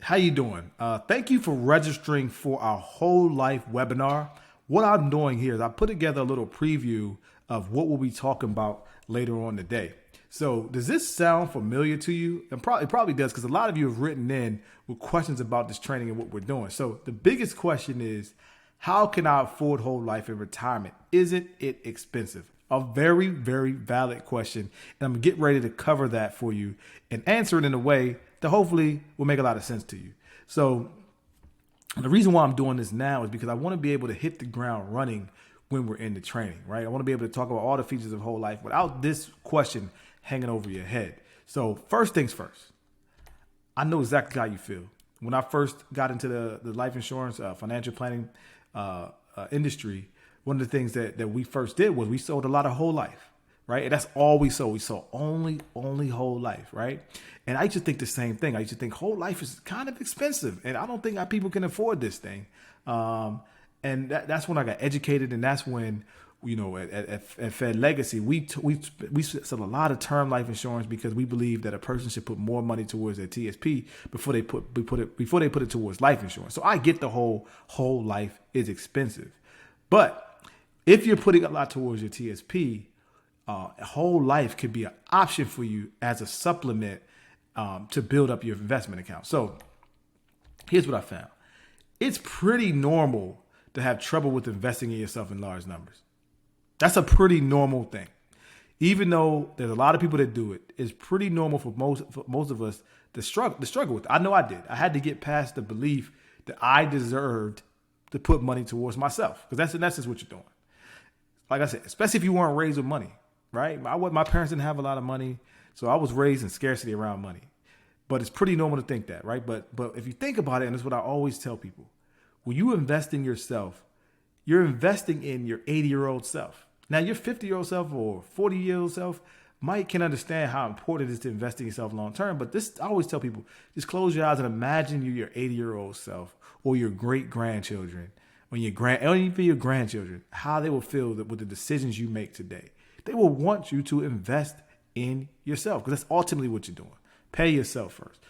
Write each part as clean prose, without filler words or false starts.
How you doing? Thank you for registering for our whole life webinar. What I'm doing here is I put together a little preview of what we'll be talking about later on today. So does this sound familiar to you? And it probably does, because a lot of you have written in with questions about this training and what we're doing. So the biggest question is, how can I afford whole life in retirement? Isn't it expensive? A very, very valid question. And I'm gonna get ready to cover that for you and answer it in a way that hopefully will make a lot of sense to you. So the reason why I'm doing this now is because I want to be able to hit the ground running when we're in the training, right? I want to be able to talk about all the features of whole life without this question hanging over your head. So first things first, I know exactly how you feel. When I first got into the life insurance, financial planning industry, one of the things that we first did was we sold a lot of whole life, right? And that's all we sold. We sold only whole life, right? And I used to think the same thing. I used to think whole life is kind of expensive, and I don't think people can afford this thing. And that's when I got educated, and that's when, at Fed Legacy, we sell a lot of term life insurance because we believe that a person should put more money towards their TSP before they put it towards life insurance. So I get the whole life is expensive, but if you're putting a lot towards your TSP, whole life could be an option for you as a supplement to build up your investment account. So here's what I found. It's pretty normal to have trouble with investing in yourself in large numbers. That's a pretty normal thing. Even though there's a lot of people that do it, it's pretty normal for most of us to struggle with it. I know I did. I had to get past the belief that I deserved to put money towards myself, because that's in essence what you're doing. Like I said, especially if you weren't raised with money, right? My parents didn't have a lot of money, so I was raised in scarcity around money. But it's pretty normal to think that, right? But if you think about it, and it's what I always tell people, when you invest in yourself, you're investing in your 80-year-old self. Now, your 50-year-old self or 40-year-old self can understand how important it is to invest in yourself long term. But this, I always tell people, just close your eyes and imagine you're your 80-year-old self or your great grandchildren, or even your grandchildren, how they will feel that with the decisions you make today. They will want you to invest in yourself, because that's ultimately what you're doing. Pay yourself first.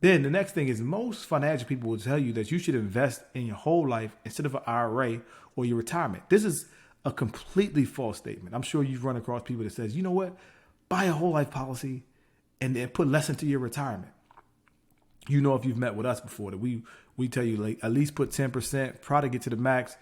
Then the next thing is, most financial people will tell you that you should invest in your whole life instead of an IRA or your retirement. This is a completely false statement. I'm sure you've run across people that says, you know what, buy a whole life policy and then put less into your retirement. You know, if you've met with us before, that we tell you, like, at least put 10%, try to get to the max.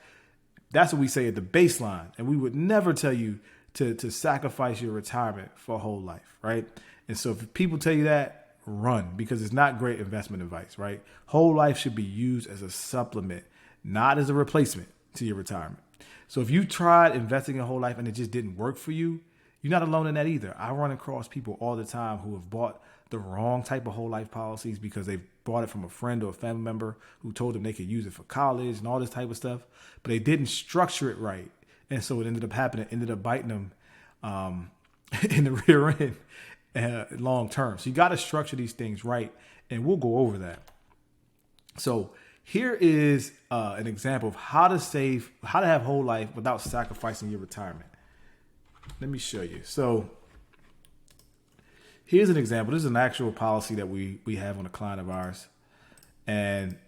That's what we say at the baseline. And we would never tell you to sacrifice your retirement for a whole life, right? And so if people tell you that, run, because it's not great investment advice, right? Whole life should be used as a supplement, not as a replacement to your retirement. So if you tried investing in whole life and it just didn't work for you, you're not alone in that either. I run across people all the time who have bought the wrong type of whole life policies because they've bought it from a friend or a family member who told them they could use it for college and all this type of stuff, but they didn't structure it right. And so it ended up biting them in the rear end long term. So you got to structure these things right, and we'll go over that. So here is an example of how to have whole life without sacrificing your retirement. Let me show you. So here's an example. This is an actual policy that we have on a client of ours. And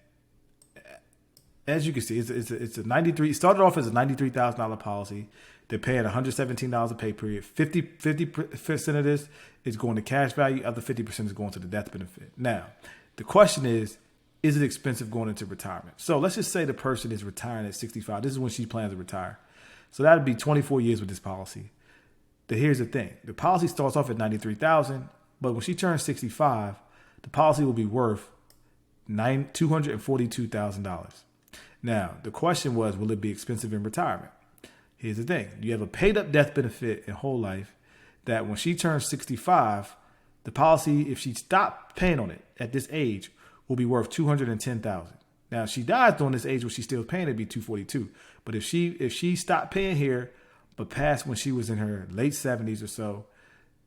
as you can see, it's a 93. It started off as a $93,000 policy. They're paying $117 a pay period. 50% of this is going to cash value. Other 50% is going to the death benefit. Now, the question is it expensive going into retirement? So let's just say the person is retiring at 65. This is when she plans to retire. So that would be 24 years with this policy. But here's the thing. The policy starts off at $93,000, but when she turns 65, the policy will be worth $242,000. Now, the question was, will it be expensive in retirement? Here's the thing. You have a paid up death benefit in whole life that when she turns 65, the policy, if she stopped paying on it at this age, will be worth $210,000. Now, if she dies during this age where she's still paying, it'd be $242,000. But if she stopped paying here, but passed when she was in her late 70s or so,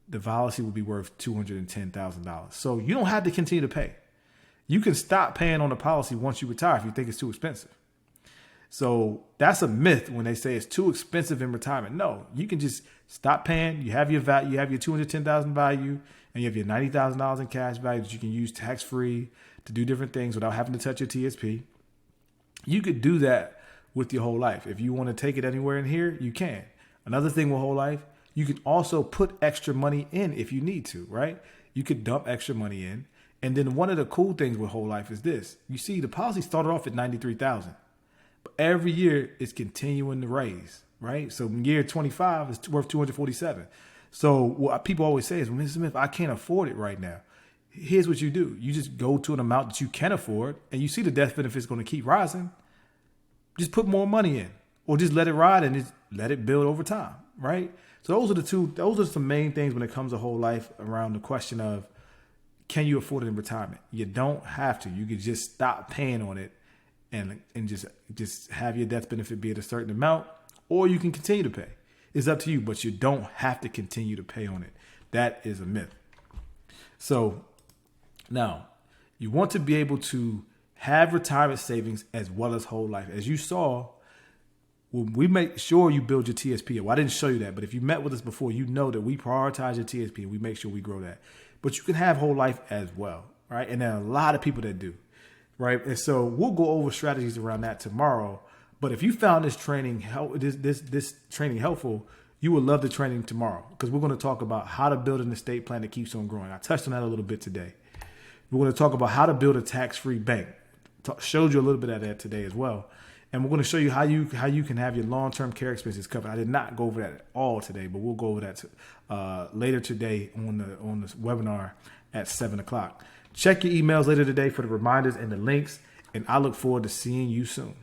the policy will be worth $210,000. So you don't have to continue to pay. You can stop paying on the policy once you retire if you think it's too expensive. So that's a myth when they say it's too expensive in retirement. No, you can just stop paying. You have your value, you have your $210,000 value, and you have your $90,000 in cash value that you can use tax-free to do different things without having to touch your TSP, you could do that with your whole life. If you want to take it anywhere in here, you can. Another thing with whole life, you can also put extra money in if you need to, right? You could dump extra money in. And then one of the cool things with whole life is this. You see, the policy started off at $93,000, but every year it's continuing to raise, right? So in year 25, it's worth $247,000. So what people always say is, well, Mr. Smith, I can't afford it right now. Here's what you do. You just go to an amount that you can afford, and you see the death benefit is going to keep rising. Just put more money in, or just let it ride and just let it build over time, right? So those are some main things when it comes to whole life around the question of, can you afford it in retirement? You don't have to. You could just stop paying on it and just have your death benefit be at a certain amount, or you can continue to pay. It's up to you, but you don't have to continue to pay on it. That is a myth. So now you want to be able to have retirement savings as well as whole life. As you saw, when we make sure you build your TSP. Well, I didn't show you that, but if you met with us before, you know that we prioritize your TSP and we make sure we grow that. But you can have whole life as well, right? And there are a lot of people that do, right? And so we'll go over strategies around that tomorrow. But if you found this training this training helpful, you will love the training tomorrow, because we're going to talk about how to build an estate plan that keeps on growing. I touched on that a little bit today. We're going to talk about how to build a tax-free bank. Showed you a little bit of that today as well. And we're going to show you how you can have your long-term care expenses covered. I did not go over that at all today, but we'll go over that later today on this webinar at 7:00. Check your emails later today for the reminders and the links, and I look forward to seeing you soon.